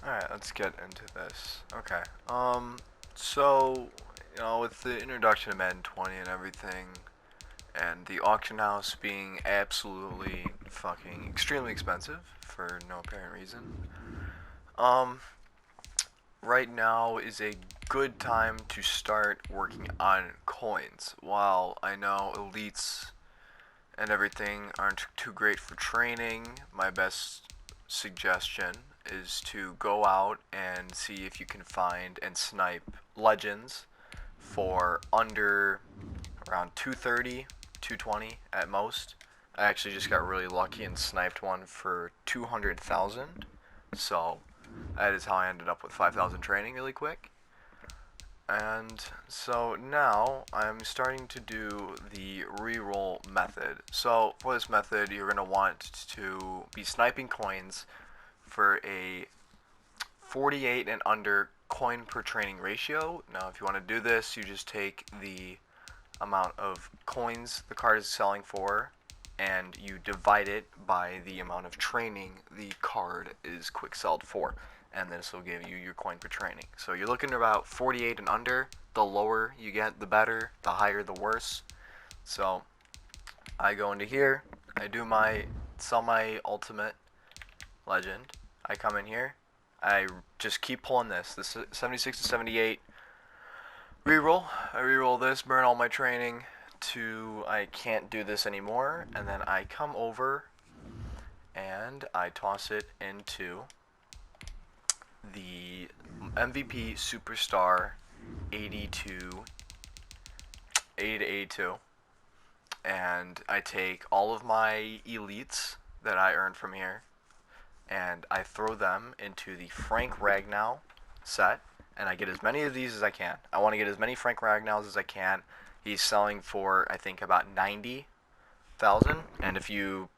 Alright, let's get into this. Okay. So, with the introduction of Madden 20 and everything, and the auction house being absolutely fucking extremely expensive for no apparent reason, um, right now is a good time to start working on coins. While I know elites and everything aren't too great for training, my best suggestion is to go out and see if you can find and snipe legends for under around 230, 220 at most. I actually just got really lucky and sniped one for 200,000. So that is how I ended up with 5,000 training really quick. And so now I'm starting to do the reroll method. So for this method, you're going to want to be sniping coins for a 48 and under coin per training ratio. Now if you want to do this, you just take the amount of coins the card is selling for and you divide it by the amount of training the card is quickselled for, and this will give you your coin per training. So you're looking at about 48 and under. The lower you get, the better. The higher, the worse. So I go into here, I do my sell my ultimate legend. I come in here, I just keep pulling this 76 to 78 reroll. I reroll this, burn all my training to I can't do this anymore, and then I come over and I toss it into the MVP Superstar 82, 80 to 82, and I take all of my elites that I earned from here and I throw them into the Frank Ragnow set, and I get as many of these as I can. I want to get as many Frank Ragnows as I can. He's selling for, I think, about 90,000, and if you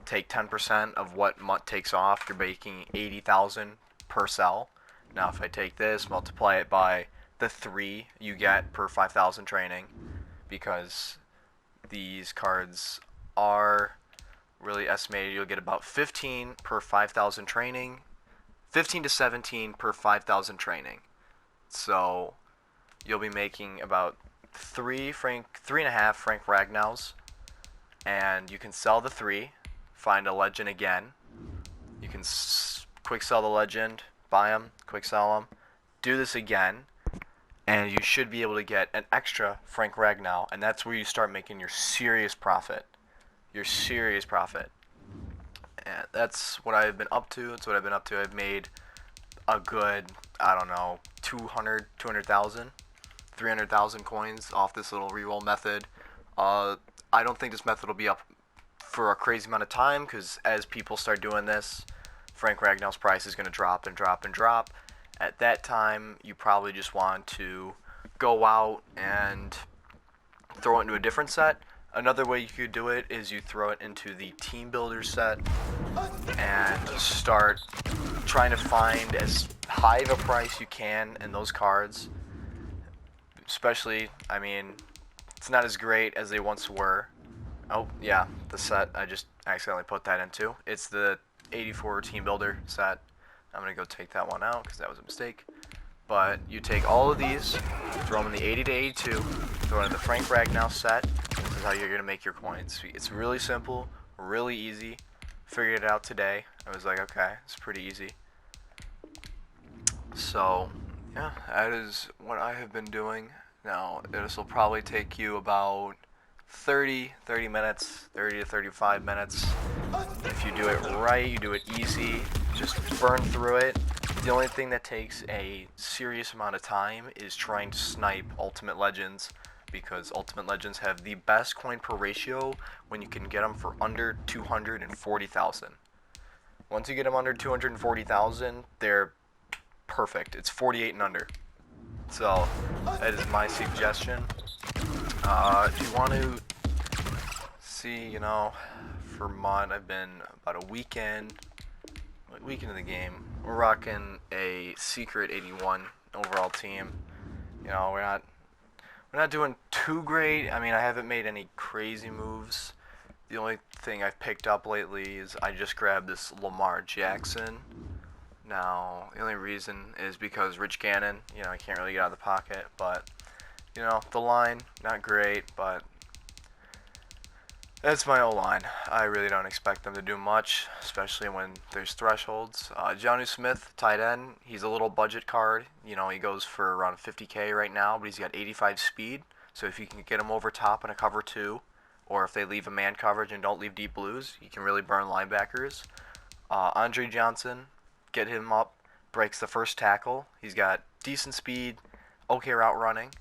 take 10% of what Mutt takes off, you're making 80,000 per sell. Now if I take this, multiply it by the 3 you get per 5,000 training, because these cards are really estimated, you'll get about 15 per 5,000 training, 15 to 17 per 5,000 training. So you'll be making about 3.5 Frank Ragnows, and you can sell the 3, find a legend again. You can quick sell the legend, buy them, quick sell them, do this again, and you should be able to get an extra Frank Ragnow, and that's where you start making your serious profit. Your serious profit. And that's what I've been up to. That's what I've been up to. I've made a good, I don't know, 200,000, 300,000 coins off this little reroll method. I don't think this method will be up for a crazy amount of time, because as people start doing this, Frank Ragnow's price is going to drop and drop and drop. At that time, you probably just want to go out and throw it into a different set. Another way you could do it is you throw it into the team builder set and start trying to find as high of a price you can in those cards. Especially, I mean, it's not as great as they once were. Oh, yeah, the set I just accidentally put that into. It's the 84 team builder set. I'm going to go take that one out because that was a mistake. But you take all of these, throw them in the 80 to 82, throw it in the Frank Ragnow set. This is how you're going to make your coins. It's really simple, really easy. Figured it out today. I was like, okay, it's pretty easy. So, yeah, that is what I have been doing. Now, this will probably take you about 30 minutes, 30 to 35 minutes. If you do it right, you do it easy, just burn through it. The only thing that takes a serious amount of time is trying to snipe Ultimate Legends, because Ultimate Legends have the best coin per ratio when you can get them for under 240,000. Once you get them under 240,000, they're perfect. It's 48 and under. So that is my suggestion. If you want to see, for mod, I've been about a weekend into the game. We're rocking a secret 81 overall team. We're not doing too great. I mean, I haven't made any crazy moves. The only thing I've picked up lately is I just grabbed this Lamar Jackson Now, the only reason is because Rich Gannon, he can't really get out of the pocket, but, the line, not great, but that's my O-line. I really don't expect them to do much, especially when there's thresholds. Jonnu Smith, tight end, he's a little budget card. He goes for around 50K right now, but he's got 85 speed, so if you can get him over top in a cover 2, or if they leave a man coverage and don't leave deep blues, you can really burn linebackers. Andre Johnson, get him up, breaks the first tackle. He's got decent speed, okay route running.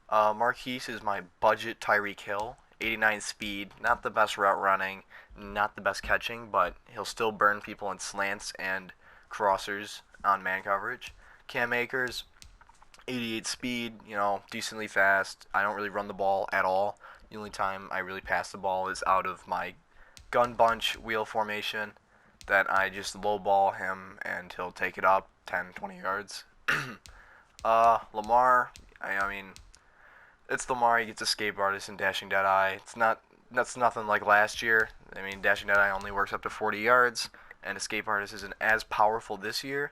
Marquise is my budget Tyreek Hill, 89 speed, not the best route running, not the best catching, but he'll still burn people in slants and crossers on man coverage. Cam Akers, 88 speed, decently fast. I don't really run the ball at all. The only time I really pass the ball is out of my gun bunch wheel formation that I just lowball him and he'll take it up 10, 20 yards. Lamar, I mean, it's Lamar. He gets escape artist and dashing deadeye. That's nothing like last year. I mean, dashing deadeye only works up to 40 yards, and escape artist isn't as powerful this year.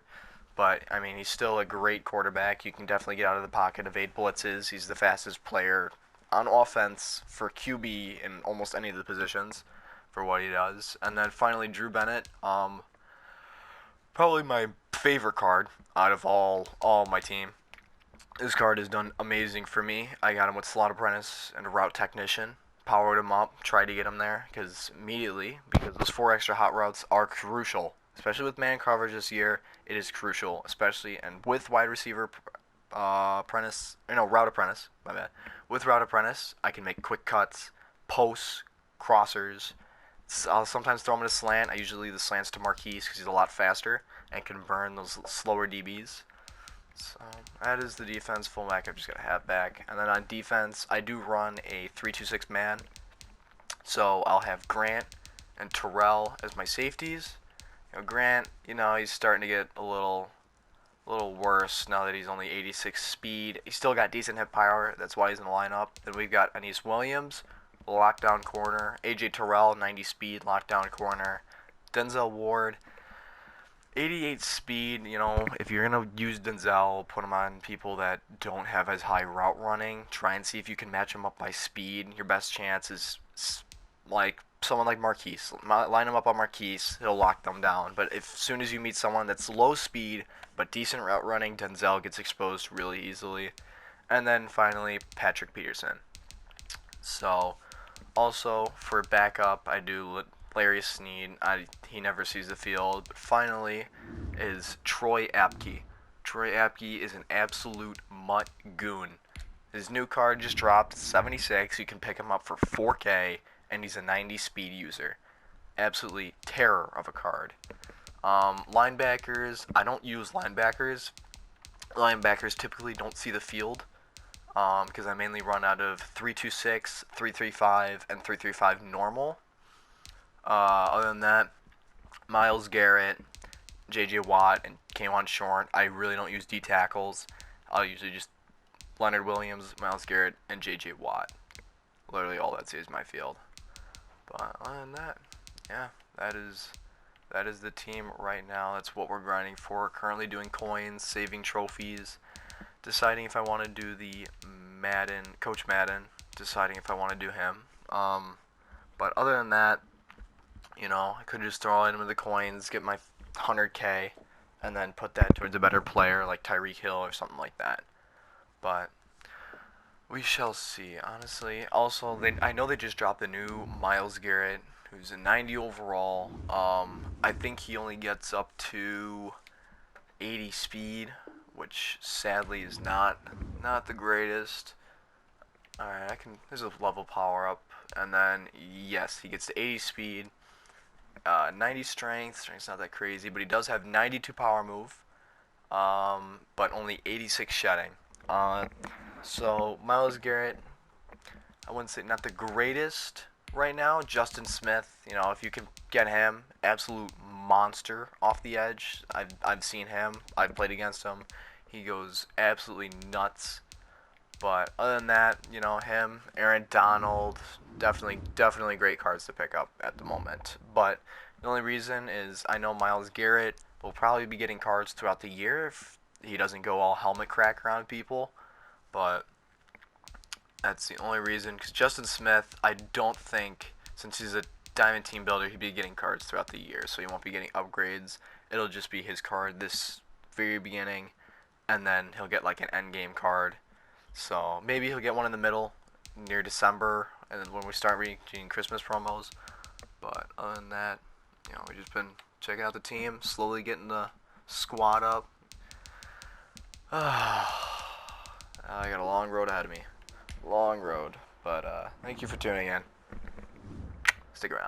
But I mean, he's still a great quarterback. You can definitely get out of the pocket, evade blitzes. He's the fastest player on offense for QB in almost any of the positions for what he does. And then finally, Drew Bennett. Probably my favorite card out of all my team. This card has done amazing for me. I got him with Slot Apprentice and Route Technician. Powered him up, tried to get him there, because those 4 extra hot routes are crucial. Especially with man coverage this year, it is crucial. Especially, and with wide receiver Route Apprentice, my bad. With Route Apprentice, I can make quick cuts, posts, crossers. I'll sometimes throw him in a slant. I usually leave the slants to Marquise because he's a lot faster and can burn those slower DBs. So that is the defense. Fullback, I've just got a halfback. And then on defense, I do run a 3-2-6 man. So I'll have Grant and Terrell as my safeties. Grant, he's starting to get a little worse now that he's only 86 speed. He's still got decent hip power. That's why he's in the lineup. Then we've got Anees Williams, lockdown corner. AJ Terrell, 90 speed, lockdown corner. Denzel Ward, 88 speed. If you're going to use Denzel, put him on people that don't have as high route running. Try and see if you can match him up by speed. Your best chance is like someone like Marquise. Line him up on Marquise, he'll lock them down. But as soon as you meet someone that's low speed but decent route running, Denzel gets exposed really easily. And then finally, Patrick Peterson. So, also for backup, I do Larry Sneed. He never sees the field. But finally is Troy Apke. Troy Apke is an absolute mutt goon. His new card just dropped, 76. You can pick him up for 4K, and he's a 90 speed user. Absolutely terror of a card. Linebackers, I don't use linebackers. Linebackers typically don't see the field because I mainly run out of 3-2-6, 3-3-5, and 3-3-5 normal. Other than that, Myles Garrett, J.J. Watt, and K'Wan Short. I really don't use D tackles. I'll usually just Leonard Williams, Myles Garrett, and J.J. Watt. Literally all that saves my field. But other than that, yeah, that is the team right now. That's what we're grinding for. Currently doing coins, saving trophies, deciding if I want to do the Coach Madden, deciding if I want to do him. But other than that, I could just throw in the coins, get my 100K, and then put that towards a better player like Tyreek Hill or something like that. But we shall see, honestly. Also, I know they just dropped the new Myles Garrett, who's a 90 overall. I think he only gets up to 80 speed, which sadly is not the greatest. Alright, there's a level power up, and then, yes, he gets to 80 speed, 90 strength. Strength's not that crazy, but he does have 92 power move, but only 86 shedding. So, Myles Garrett, I wouldn't say not the greatest right now. Justin Smith, if you can get him, absolute monster off the edge. I've seen him. I've played against him. He goes absolutely nuts. But other than that, him, Aaron Donald, definitely great cards to pick up at the moment. But the only reason is I know Myles Garrett We'll probably be getting cards throughout the year if he doesn't go all helmet crack around people. But that's the only reason. Because Justin Smith, I don't think, since he's a Diamond Team Builder, he'd be getting cards throughout the year. So he won't be getting upgrades. It'll just be his card this very beginning. And then he'll get like an end game card. So maybe he'll get one in the middle near December. And then when we start reaching Christmas promos. But other than that, we've just been checking out the team. Slowly getting the squad up. I got a long road ahead of me. Long road. But thank you for tuning in.